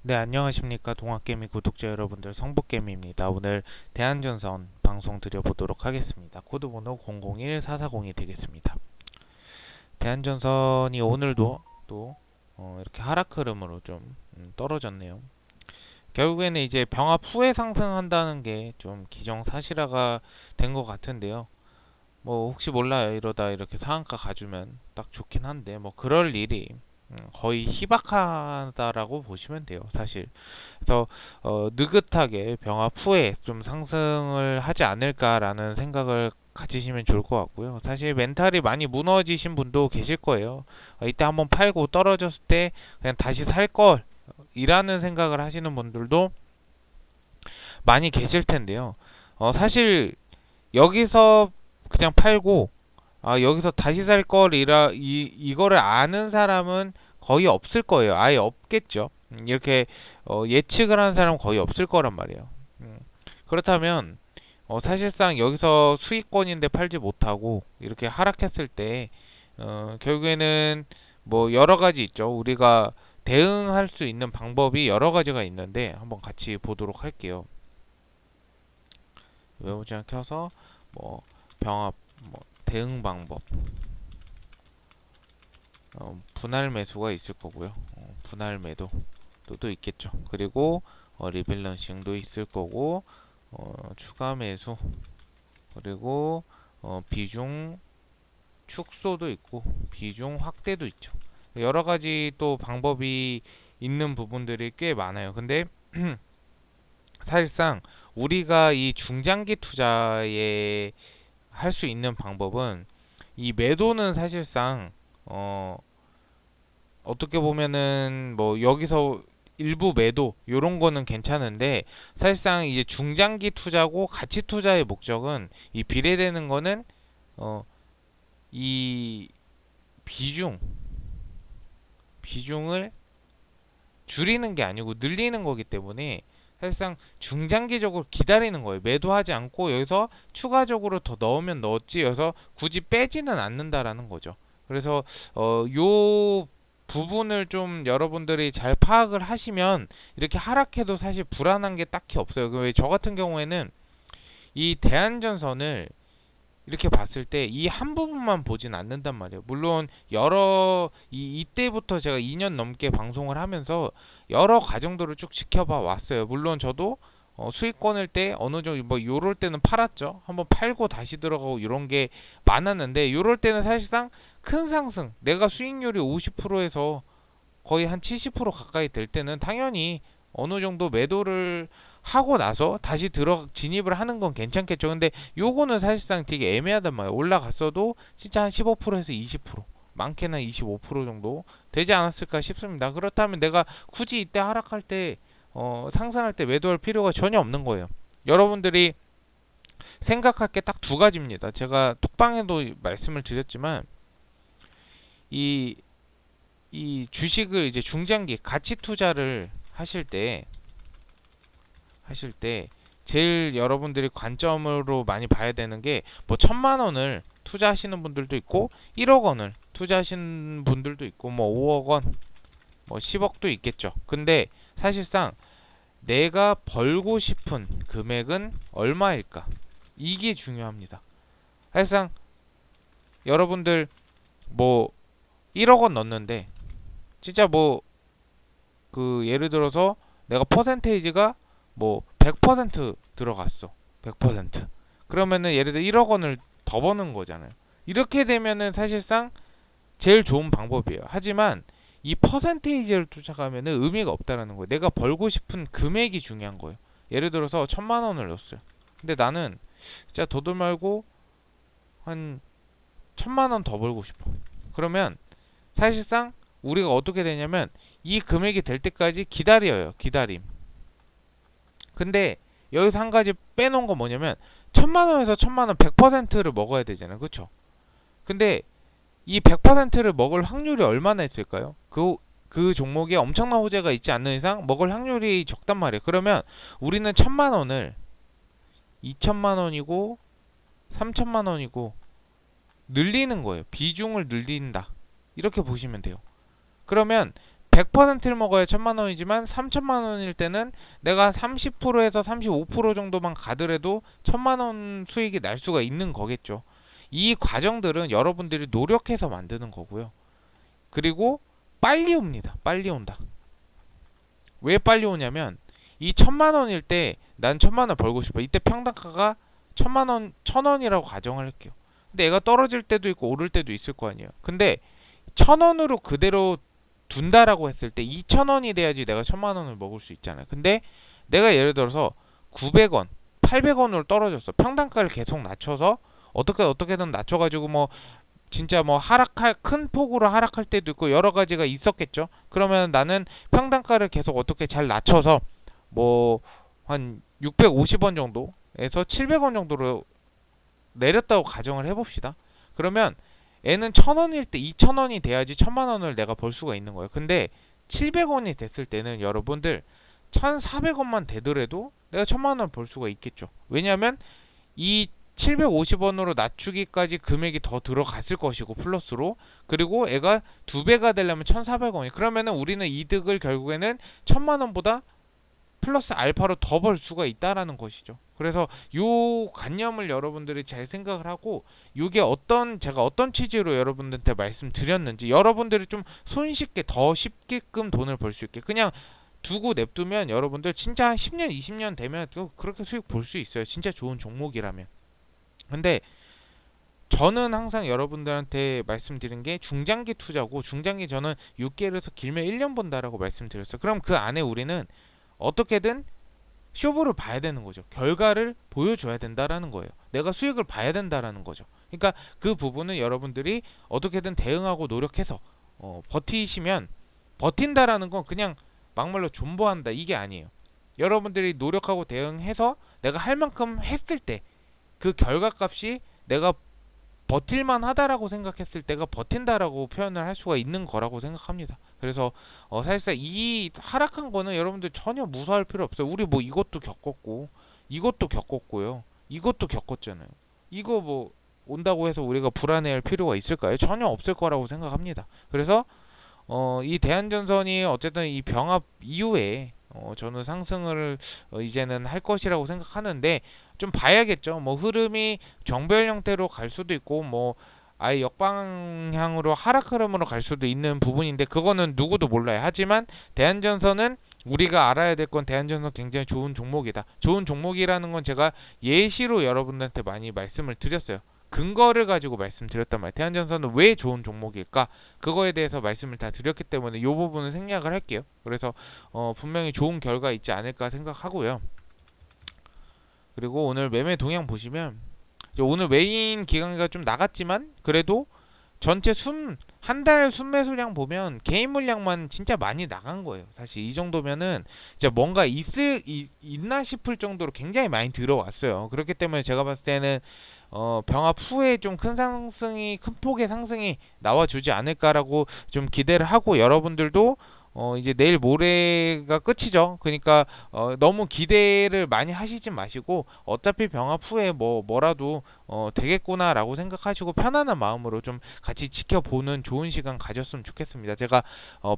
네, 안녕하십니까. 동학개미 구독자 여러분들, 성북개미입니다. 오늘 대한전선 방송 드려보도록 하겠습니다. 코드번호 001440이 되겠습니다. 대한전선이 오늘도 또 이렇게 하락 흐름으로 좀 떨어졌네요. 결국에는 이제 병합 후에 상승한다는 게 좀 기정사실화가 된 것 같은데요. 뭐 혹시 몰라요. 이러다 이렇게 상한가 가주면 딱 좋긴 한데 뭐 그럴 일이 거의 희박하다라고 보시면 돼요. 사실. 그래서 느긋하게 병합 후에 좀 상승을 하지 않을까라는 생각을 가지시면 좋을 것 같고요. 사실 멘탈이 많이 무너지신 분도 계실 거예요. 이때 한번 팔고 떨어졌을 때 그냥 다시 살 걸 이라는 생각을 하시는 분들도 많이 계실 텐데요. 사실 여기서 그냥 팔고 여기서 다시 살 걸이라 이거를 아는 사람은 거의 없을 거예요. 아예 없겠죠. 이렇게 예측을 하는 사람은 거의 없을 거란 말이에요. 그렇다면 사실상 여기서 수익권인데 팔지 못하고 이렇게 하락했을 때 결국에는 뭐 여러 가지 있죠. 우리가 대응할 수 있는 방법이 여러 가지가 있는데 한번 같이 보도록 할게요. 메모장 켜서 뭐 병합 뭐 대응 방법 분할 매수가 있을 거고요. 분할 매도도 있겠죠. 그리고 리밸런싱도 있을 거고 추가 매수 그리고 비중 축소도 있고 비중 확대도 있죠. 여러 가지 또 방법이 있는 부분들이 꽤 많아요. 근데 사실상 우리가 이 중장기 투자에 할 수 있는 방법은 이 매도는 사실상 어떻게 보면은 뭐 여기서 일부 매도 요런 거는 괜찮은데 사실상 이제 중장기 투자고 가치 투자의 목적은 이 비례되는 거는 이 비중 비중을 줄이는 게 아니고 늘리는 거기 때문에 사실상 중장기적으로 기다리는 거예요. 매도하지 않고 여기서 추가적으로 더 넣으면 넣었지 여기서 굳이 빼지는 않는다라는 거죠. 그래서 요 부분을 좀 여러분들이 잘 파악을 하시면 이렇게 하락해도 사실 불안한 게 딱히 없어요. 왜 저 같은 경우에는 이 대한전선을 이렇게 봤을 때 이 한 부분만 보진 않는단 말이에요. 물론 이때부터 제가 2년 넘게 방송을 하면서 여러 과정들을 쭉 지켜봐 왔어요. 물론 저도 수익권일 때 어느 정도 뭐 요럴 때는 팔았죠. 한번 팔고 다시 들어가고 이런 게 많았는데 요럴 때는 사실상 큰 상승, 내가 수익률이 50%에서 거의 한 70% 가까이 될 때는 당연히 어느 정도 매도를 하고 나서 다시 들어 진입을 하는 건 괜찮겠죠. 근데 요거는 사실상 되게 애매하단 말이에요. 올라갔어도 진짜 한 15%에서 20% 많게는 25% 정도 되지 않았을까 싶습니다. 그렇다면 내가 굳이 이때 하락할 때 상승할 때 매도할 필요가 전혀 없는 거예요. 여러분들이 생각할 게 딱 두 가지입니다. 제가 톡방에도 말씀을 드렸지만 이, 이 주식을 이제 중장기 가치 투자를 하실 때 제일 여러분들이 관점으로 많이 봐야 되는 게 뭐 1,000만 원을 투자하시는 분들도 있고 1억 원을 투자하시는 분들도 있고 뭐 5억 원, 뭐 10억도 있겠죠. 근데 사실상 내가 벌고 싶은 금액은 얼마일까? 이게 중요합니다. 사실상 여러분들 뭐 1억 원 넣었는데 진짜 뭐 그 예를 들어서 내가 퍼센테이지가 뭐 100% 들어갔어. 100%. 그러면은 예를 들어 1억 원을 더 버는 거잖아요. 이렇게 되면은 사실상 제일 좋은 방법이에요. 하지만 이 퍼센테이지를 쫓아가면은 의미가 없다라는 거예요. 내가 벌고 싶은 금액이 중요한 거예요. 예를 들어서 1,000만 원을 넣었어요. 근데 나는 진짜 더도 말고 한 1,000만 원 더 벌고 싶어. 그러면 사실상 우리가 어떻게 되냐면 이 금액이 될 때까지 기다려요. 기다림. 근데 여기서 한 가지 빼놓은 건 뭐냐면 1,000만 원에서 1,000만 원 100%를 먹어야 되잖아요. 그쵸? 근데 이 100%를 먹을 확률이 얼마나 있을까요? 그 종목에 엄청난 호재가 있지 않는 이상 먹을 확률이 적단 말이에요. 그러면 우리는 1,000만 원을 2,000만 원이고 3,000만 원이고 늘리는 거예요. 비중을 늘린다. 이렇게 보시면 돼요. 그러면 100%를 먹어야 1000만원이지만 3000만원일 때는 내가 30%에서 35% 정도만 가더라도 1000만원 수익이 날 수가 있는 거겠죠. 이 과정들은 여러분들이 노력해서 만드는 거고요. 그리고 빨리 옵니다. 빨리 온다. 왜 빨리 오냐면 이 1000만원일 때 난 1000만원 벌고 싶어. 이때 평단가가 1000만원, 1000원이라고 가정을 할게요. 근데 얘가 떨어질 때도 있고 오를 때도 있을 거 아니에요. 근데 1000원으로 그대로 둔다라고 했을 때 2000원이 돼야지 내가 1000만원을 먹을 수 있잖아요. 근데 내가 예를 들어서 900원, 800원으로 떨어졌어. 평단가를 계속 낮춰서 어떻게든 낮춰가지고 뭐 진짜 뭐 하락할 큰 폭으로 하락할 때도 있고 여러 가지가 있었겠죠. 그러면 나는 평단가를 계속 어떻게 잘 낮춰서 뭐 한 650원 정도에서 700원 정도로 내렸다고 가정을 해봅시다. 그러면 얘는 1000원일 때 2000원이 돼야지 1000만원을 내가 벌 수가 있는 거예요. 근데 700원이 됐을 때는 여러분들 1400원만 되더라도 내가 1000만원을 벌 수가 있겠죠. 왜냐하면 이 750원으로 낮추기까지 금액이 더 들어갔을 것이고 플러스로, 그리고 애가 2배가 되려면 1400원이, 그러면은 우리는 이득을 결국에는 1000만원보다 플러스 알파로 더 벌 수가 있다라는 것이죠. 그래서 요 관념을 여러분들이 잘 생각을 하고, 요게 제가 어떤 취지로 여러분들한테 말씀드렸는지, 여러분들이 좀 손쉽게 더 쉽게끔 돈을 벌 수 있게 그냥 두고 냅두면 여러분들 진짜 한 10년 20년 되면 그렇게 수익 볼 수 있어요. 진짜 좋은 종목이라면. 근데 저는 항상 여러분들한테 말씀드린 게 중장기 투자고, 중장기 저는 6개월에서 길면 1년 본다라고 말씀드렸어요. 그럼 그 안에 우리는 어떻게든 쇼부를 봐야 되는 거죠. 결과를 보여줘야 된다라는 거예요. 내가 수익을 봐야 된다라는 거죠. 그러니까 그 부분은 여러분들이 어떻게든 대응하고 노력해서 버티시면, 버틴다라는 건 그냥 막말로 존버한다 이게 아니에요. 여러분들이 노력하고 대응해서 내가 할 만큼 했을 때 그 결과값이 내가 버틸만 하다라고 생각했을 때가 버틴다라고 표현을 할 수가 있는 거라고 생각합니다. 그래서 사실상 이 하락한 거는 여러분들 전혀 무서워할 필요 없어요. 우리 뭐 이것도 겪었고 이것도 겪었고요. 이것도 겪었잖아요. 이거 뭐 온다고 해서 우리가 불안해할 필요가 있을까요? 전혀 없을 거라고 생각합니다. 그래서 이 대한전선이 어쨌든 이 병합 이후에 저는 상승을 이제는 할 것이라고 생각하는데, 좀 봐야겠죠. 뭐 흐름이 정배열 형태로 갈 수도 있고 뭐 아예 역방향으로 하락 흐름으로 갈 수도 있는 부분인데, 그거는 누구도 몰라요. 하지만 대한전선은 우리가 알아야 될 건, 대한전선 굉장히 좋은 종목이다. 좋은 종목이라는 건 제가 예시로 여러분들한테 많이 말씀을 드렸어요. 근거를 가지고 말씀드렸단 말이에요. 대한전선은 왜 좋은 종목일까? 그거에 대해서 말씀을 다 드렸기 때문에 이 부분은 생략을 할게요. 그래서 분명히 좋은 결과 있지 않을까 생각하고요. 그리고 오늘 매매 동향 보시면 오늘 메인 기간가 좀 나갔지만 그래도 전체 한 달 순매수량 보면 개인 물량만 진짜 많이 나간 거예요. 사실 이 정도면은 진짜 뭔가 있나 싶을 정도로 굉장히 많이 들어왔어요. 그렇기 때문에 제가 봤을 때는 병합 후에 좀 큰 폭의 상승이 나와주지 않을까라고 좀 기대를 하고, 여러분들도 이제 내일 모레가 끝이죠. 그러니까 너무 기대를 많이 하시지 마시고, 어차피 병합 후에 뭐라도 되겠구나라고 생각하시고 편안한 마음으로 좀 같이 지켜보는 좋은 시간 가졌으면 좋겠습니다. 제가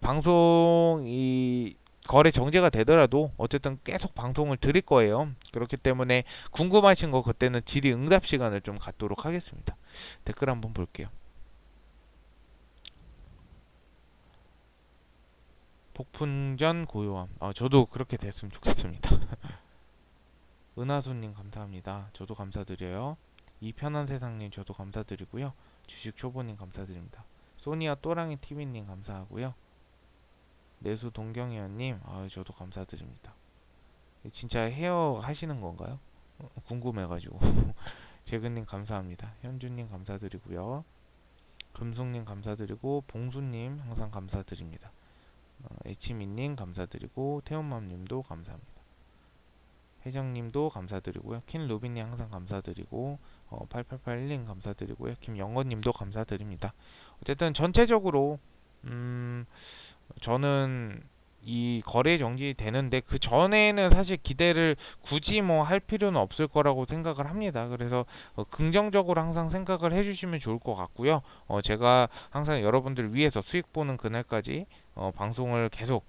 방송이 거래 정지가 되더라도 어쨌든 계속 방송을 드릴 거예요. 그렇기 때문에 궁금하신 거 그때는 질의응답 시간을 좀 갖도록 하겠습니다. 댓글 한번 볼게요. 폭풍전 고요함. 저도 그렇게 됐으면 좋겠습니다. 은하수님 감사합니다. 저도 감사드려요. 이편한 세상님 저도 감사드리고요. 주식 초보님 감사드립니다. 소니아 또랑이 TV님 감사하고요. 내수 동경이원님 저도 감사드립니다. 진짜 헤어 하시는 건가요? 궁금해가지고. 재근님 감사합니다. 현주님 감사드리고요. 금숙님 감사드리고, 봉수님 항상 감사드립니다. 에치미님 감사드리고, 태훈맘님도 감사합니다. 혜정님도 감사드리고요. 킨루비님 항상 감사드리고, 8881님 감사드리고요. 김영건님도 감사드립니다. 어쨌든 전체적으로 저는 이 거래 정지되는데 그 전에는 사실 기대를 굳이 뭐 할 필요는 없을 거라고 생각을 합니다. 그래서 긍정적으로 항상 생각을 해주시면 좋을 것 같고요. 제가 항상 여러분들 위해서 수익 보는 그날까지 방송을 계속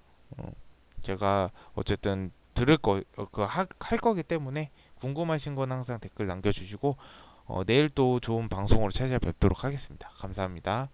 제가 어쨌든 할 거기 때문에 궁금하신 건 항상 댓글 남겨주시고 내일 또 좋은 방송으로 찾아뵙도록 하겠습니다. 감사합니다.